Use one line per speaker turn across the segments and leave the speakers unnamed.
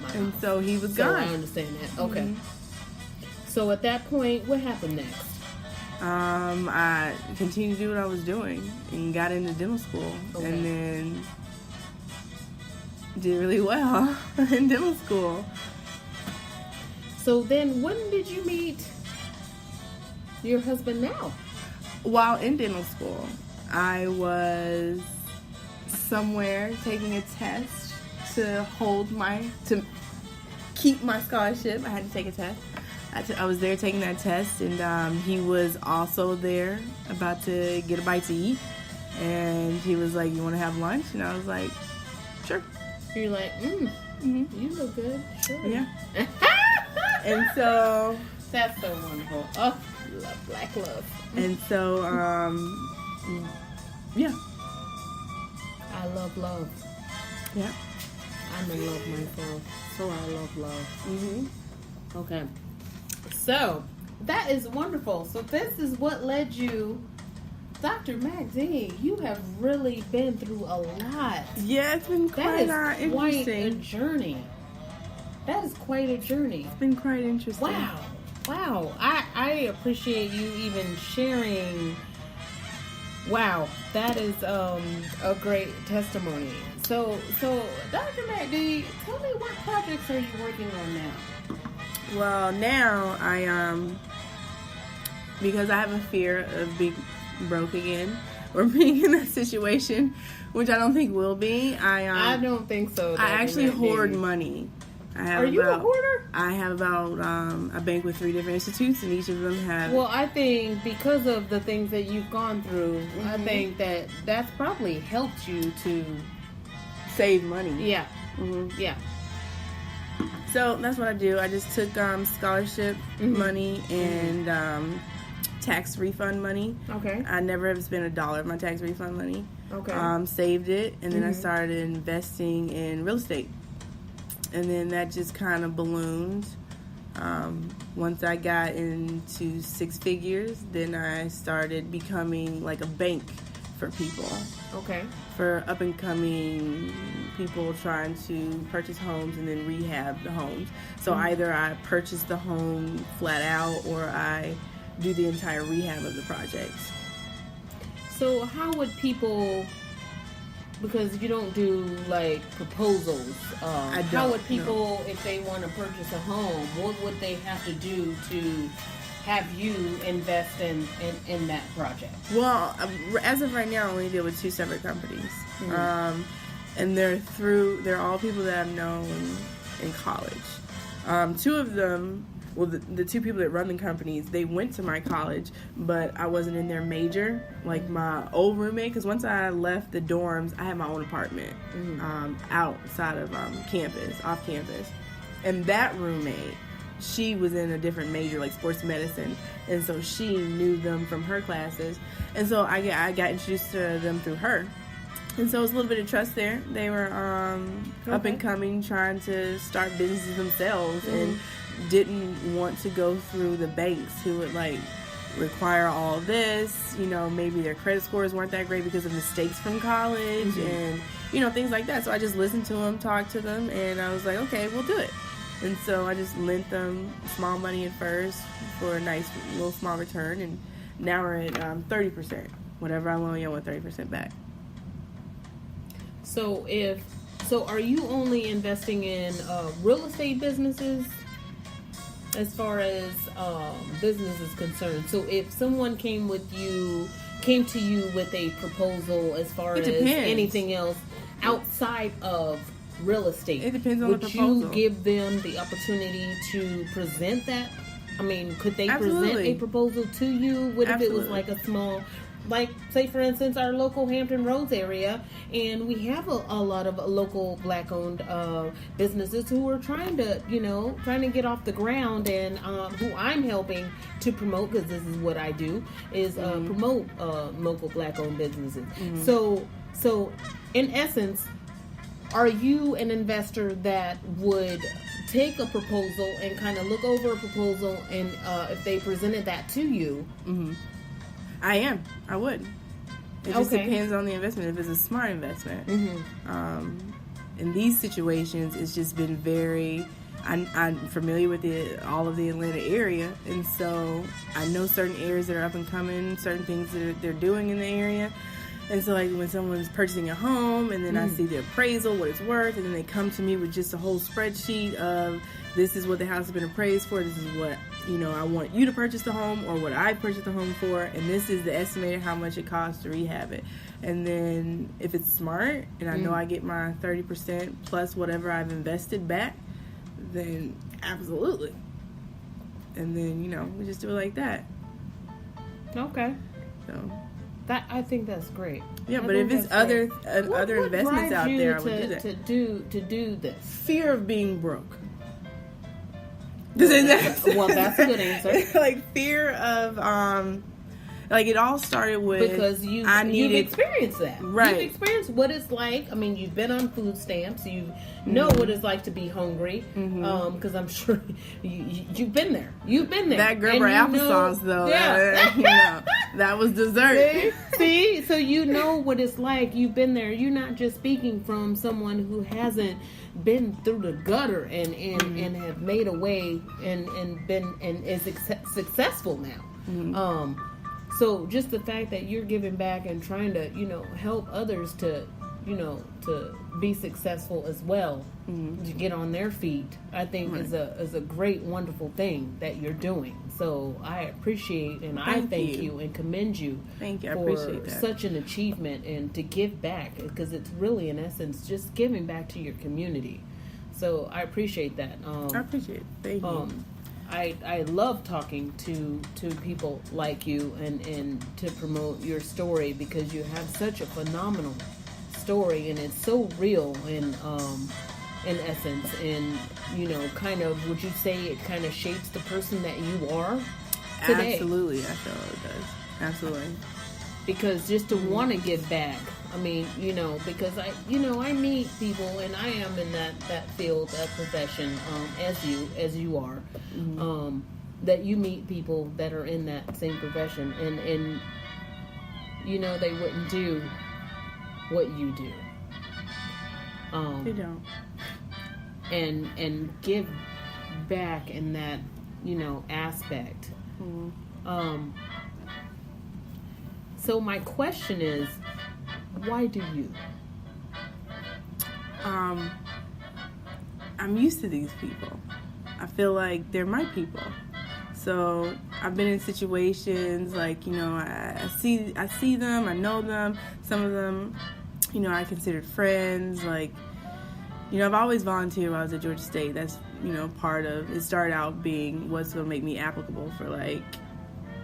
my
And
house.
so he was
So
gone.
I understand that. Okay.
Mm-hmm.
So at that point, what happened next?
I continued to do what I was doing and got into dental school.
Okay.
And then did really well in dental school.
So then, when did you meet your husband now?
While in dental school, I was somewhere taking a test to keep my scholarship. I had to take a test. I was there taking that test, and he was also there about to get a bite to eat. And he was like, "You want to have lunch?" And I was like, "Sure."
You're like,
Mm-hmm.
you look good. Sure.
Yeah. And so,
That's so wonderful. Oh, love, black love.
and so, yeah,
I love love.
yeah.
I'm in love myself. So I love love.
Mm-hmm.
Okay. So, that is wonderful. So this is what led you, Dr. Maxine, you have really been through a lot.
Yeah, it's been quite
That is quite a
interesting.
journey. That is quite a journey.
It's been quite interesting.
Wow. Wow. I appreciate you even sharing. Wow. That is a great testimony. So Dr. MacD, tell me, what projects are you working on now?
Well, now because I have a fear of being broke again or being in that situation, which I don't think will be.
I don't think so.
I
Dr.
actually
MacD.
hoard money.
Are you a hoarder?
I have about a bank with 3 different institutes, and each of them have.
Well, I think because of the things that you've gone through, I
Mhm.
think that's probably helped you to.
save money.
Yeah.
hmm
Yeah.
So that's what I do. I just took scholarship
Mhm.
money and tax refund money.
Okay.
I never have spent $1 of my tax refund money.
Okay.
Saved it, and then I
Mhm.
started investing in real estate. And then that just kind of ballooned. Once I got into 6 figures, then I started becoming like a bank for people.
Okay.
For up and coming people trying to purchase homes and then rehab the homes. So either I purchase the home flat out or I do the entire rehab of the project.
So how would people? Because you don't do like proposals.
I
How
don't,
would people, if they want to purchase a home, what would they have to do to have you invest in that project?
Well, as of right now, I only deal with 2 separate companies.
Mhm.
And they're all people that I've known in college. 2 of them, well, the 2 people that run the companies, they went to my college, but I wasn't in their major. Like my old roommate, because once I left the dorms, I had my own apartment outside of campus, off campus. And that roommate, she was in a different major, like sports medicine, and so she knew them from her classes, and so I got introduced to them through her, and so it was a little bit of trust there. They were up and coming, trying to start businesses themselves, and didn't want to go through the banks who would like require all this. Maybe their credit scores weren't that great because of mistakes from college, and things like that. So I just listened to them, talked to them, and I was like, okay, we'll do it. And so I just lent them small money at first for a nice little small return, and now we're at 30%. Whatever I loan you, I want 30% back.
So are you only investing in real estate businesses as far as business is concerned? So if someone came to you with a proposal as far as anything else outside of real estate,
It depends on the proposal.
Would you give them the opportunity to present that? I mean, could they present
Absolutely.
a proposal to you? What if it was
Absolutely.
like a small, like say for instance our local Hampton Roads area, and we have a lot of local black-owned businesses who are trying to get off the ground, and who I'm helping to promote, because this is what I do, is promote local black-owned businesses. So in essence, are you an investor that would take a proposal and kind of look over a proposal, and if they presented that to you?
I am. I would. It just
Okay.
depends on the investment. If it's a smart investment, in these situations, it's just been very. I'm familiar with all of the Atlanta area, and so I know certain areas that are up and coming, certain things that they're doing in the area. And so, like, when someone's purchasing a home, and then I see the appraisal, what it's worth, and then they come to me with just a whole spreadsheet of, this is what the house has been appraised for, this is what, I want you to purchase the home, or what I purchased the home for, and this is the estimated how much it costs to rehab it. And then, if it's smart, and I know I get my 30% plus whatever I've invested back, then absolutely. And then, we just do it like that.
Okay.
So...
I think that's great.
Yeah, but if it's other investments out there, I would do that.
To do this?
Fear of being broke.
Well, that's a good answer.
Like fear of like it all started with
because you've experienced that,
right?
You've experienced what it's like. I mean, you've been on food stamps. You know what it's like to be hungry. Because I'm sure you've been there. You've been there.
That Gerber applesauce, though. Yeah. That was dessert.
See, so you know what it's like. You've been there. You're not just speaking from someone who hasn't been through the gutter and have made a way and is successful now. So just the fact that you're giving back and trying to, help others to, to be successful as well, to get on their feet, I think is a great, wonderful thing that you're doing. So I appreciate and I thank you and commend you.
Thank you. I
for
appreciate that.
Such an achievement and to give back, because it's really in essence just giving back to your community. So I appreciate that.
I appreciate it. Thank you.
I love talking to people like you and to promote your story, because you have such a phenomenal story and it's so real in essence, and kind of, would you say it kind of shapes the person that you are today?
Absolutely, I feel it does. Absolutely.
Because just to want to give back, I mean, because I meet people, and I am in that field, that profession, as you are, that you meet people that are in that same profession, and they wouldn't do what you do.
They don't.
And give back in that, aspect. So my question is, why do you?
I'm used to these people. I feel like they're my people. So I've been in situations like, I see them, I know them. Some of them, I considered friends. Like, I've always volunteered when I was at Georgia State. That's, part of it. Started out being what's going to make me applicable for, like,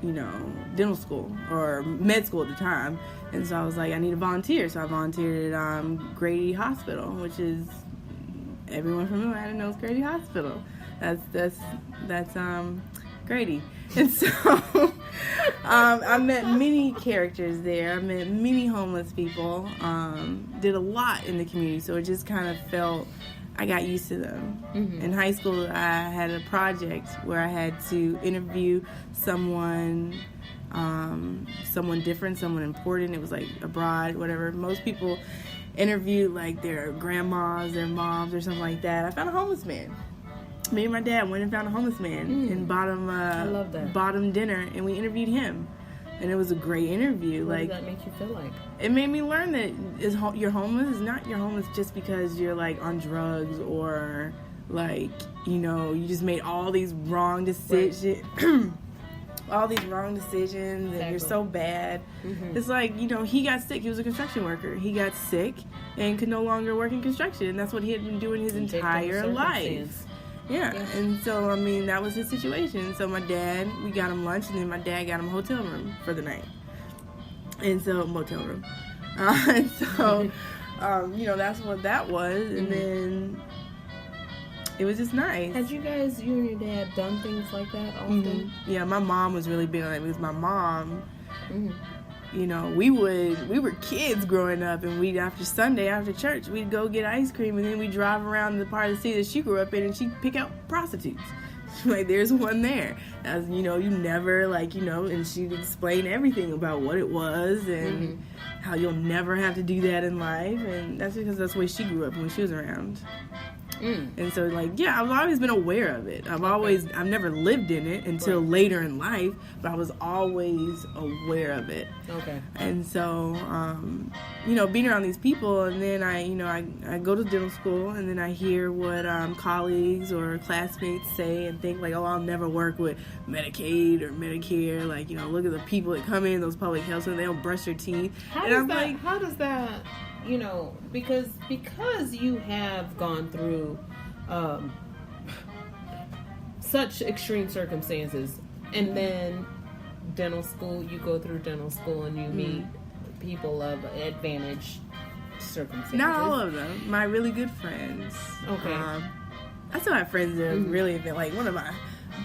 dental school or med school at the time. And so I was like, I need a volunteer. So I volunteered at Grady Hospital, which is, everyone from Atlanta knows Grady Hospital. That's Grady. And so I met many characters there. I met many homeless people. Did a lot in the community. So it just kind of felt, I got used to them. In high school, I had a project where I had to interview someone different, someone important. It was like abroad, whatever. Most people interview like their grandmas, their moms, or something like that. I found a homeless man. Me and my dad went and found a homeless man and bought him dinner, and we interviewed him. And it was a great interview.
What
like,
does that make you feel like?
It made me learn that you're homeless is not you're homeless just because you're like on drugs or like, you just made all these wrong decisions. Right. All these wrong decisions, and you're so bad. It's like, he got sick. He was a construction worker. He got sick and could no longer work in construction. And that's what he had been doing his entire life. Yeah, and so, that was his situation. So we got him lunch, and then my dad got him a hotel room for the night. And so, motel room. And so, that's what that was. And then it was just nice.
Had you and your dad done things like that often?
Yeah, my mom was really big on it, because my mom, we were kids growing up, and after Sunday, after church, we'd go get ice cream, and then we'd drive around the part of the city that she grew up in, and she'd pick out prostitutes. Like, there's one there. As you know, you never, like, you know, and she'd explain everything about what it was and how you'll never have to do that in life. And that's because that's the way she grew up when she was around. And so, like, yeah, I've always been aware of it. I've never lived in it until later in life, but I was always aware of it.
Okay.
And so, you know, being around these people, and then I go to dental school, and then I hear what colleagues or classmates say and think, like, oh, I'll never work with Medicaid or Medicare. Like, you know, look at the people that come in, those public health centers, they don't brush their teeth.
How does that, you know, because you have gone through such extreme circumstances, and then dental school, you go through dental school and you meet people of advantaged circumstances.
Not all of them. My really good friends.
Okay.
I still have friends that have really been, like, one of my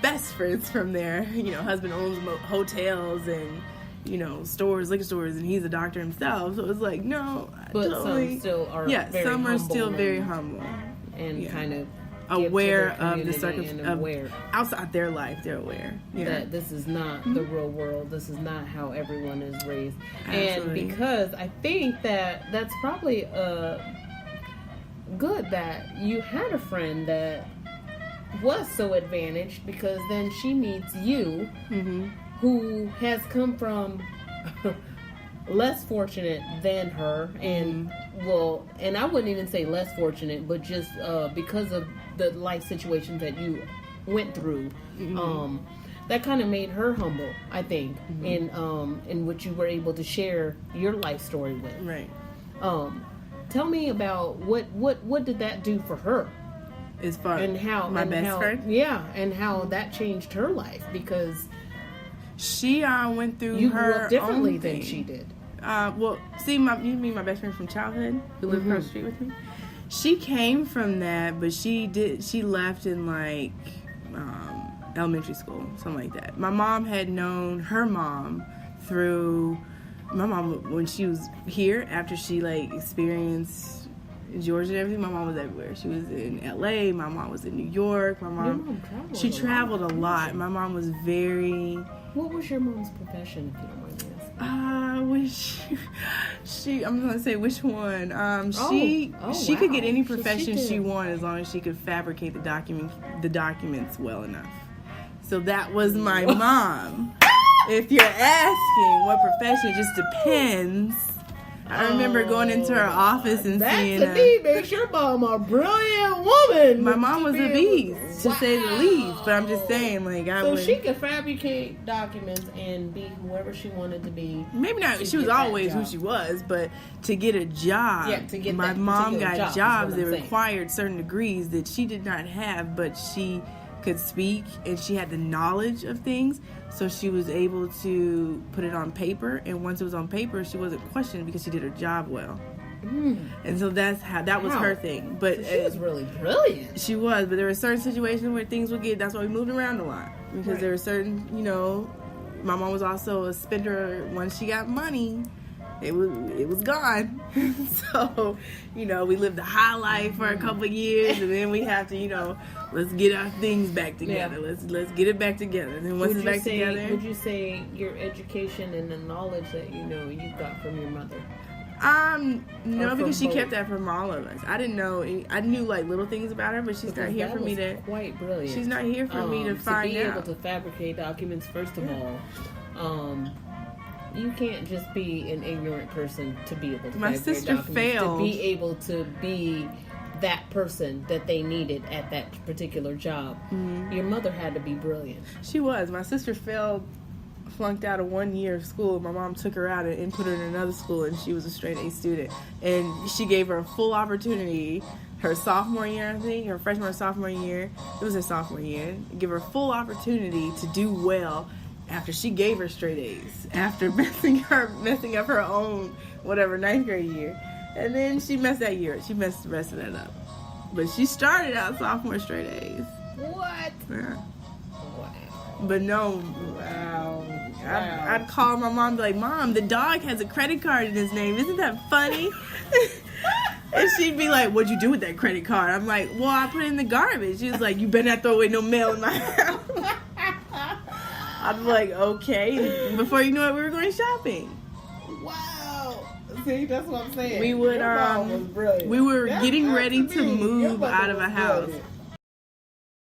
best friends from there. You know, husband owns hotels and, you know, stores, liquor stores, and he's a doctor himself. So it's like, no.
But some still are very
some are
humble
still very humble.
And kind of
aware of the
circumstances.
Outside their life, they're aware.
That this is not the real world. This is not how everyone is raised.
Absolutely.
And because I think that's probably good that you had a friend that was so advantaged, because then she meets you, who has come from less fortunate than her, and and I wouldn't even say less fortunate, but just because of the life situations that you went through, that kind of made her humble, I think, in which you were able to share your life story with.
Right.
Tell me about what did that do for her?
As far
and how
my best friend,
and how that changed her life, because
she went through
you
her
grew up differently
own
than
thing.
she did.
Well, see, you mean my best friend from childhood who lived across the street with me? She came from that, but she left in, like, elementary school, something like that. My mom had known her mom through my mom when she was here, after she, like, experienced Georgia and everything. My mom was everywhere. She was in LA. My mom was in New York. My mom traveled a lot. My mom was very.
What was your mom's profession, if you don't mind me asking?
I'm gonna say which one. She could get any profession she wanted as long as she could fabricate the documents well enough. So that was my mom. If you're asking what profession, it just depends. I remember going into her office and seeing
that. To me makes your mom a brilliant woman.
My mom was a beast, to say the least. But I'm just saying, like,
she could fabricate documents and be whoever she wanted to be.
Maybe not. She was always who she was, but to get a job, my mom got jobs that required certain degrees that she did not have, but she could speak and she had the knowledge of things, so she was able to put it on paper, and once it was on paper, she wasn't questioned because she did her job well. And so that was her thing. But
so she was really brilliant.
She was, but there were certain situations where things would get. That's why we moved around a lot, because there were certain, you know, my mom was also a spender. Once she got money, it was gone. So, you know, we lived a high life for a couple of years, and then we have to, you know, let's get our things back together. Let's get it back together. And then once it's back together.
Would you say your education and the knowledge that you got from your mother?
No, because she kept that from all of us. I didn't know. I knew, like, little things about her, but she's not here for me to.
Quite brilliant.
She's not here for me to find out.
To be able to fabricate documents, first of all, you can't just be an ignorant person to be able to.
My sister failed
to be able to be that person that they needed at that particular job. Your mother had to be brilliant.
She was. My sister flunked out of 1 year of school. My mom took her out and put her in another school, and she was a straight A student. And she gave her a full opportunity her sophomore year, I think, her freshman or sophomore year. It was her sophomore year. Give her full opportunity to do well after she gave her straight A's, after messing up her own, whatever, 9th grade year. And then she messed that year. She messed the rest of that up. But she started out sophomore straight A's.
What?
Yeah.
Wow.
But no,
wow.
I'd call my mom and be like, Mom, the dog has a credit card in his name. Isn't that funny? And she'd be like, "What'd you do with that credit card?" I'm like, "Well, I put it in the garbage." She was like, "You better not throw away no mail in my house." I'm like, "Okay." Before you know it, we were going shopping.
Wow. See, that's what I'm saying.
We would
Your mom was brilliant.
we were
That's
getting
up
ready
to
to
me. Your
move
mother
out of a
was
house.
brilliant.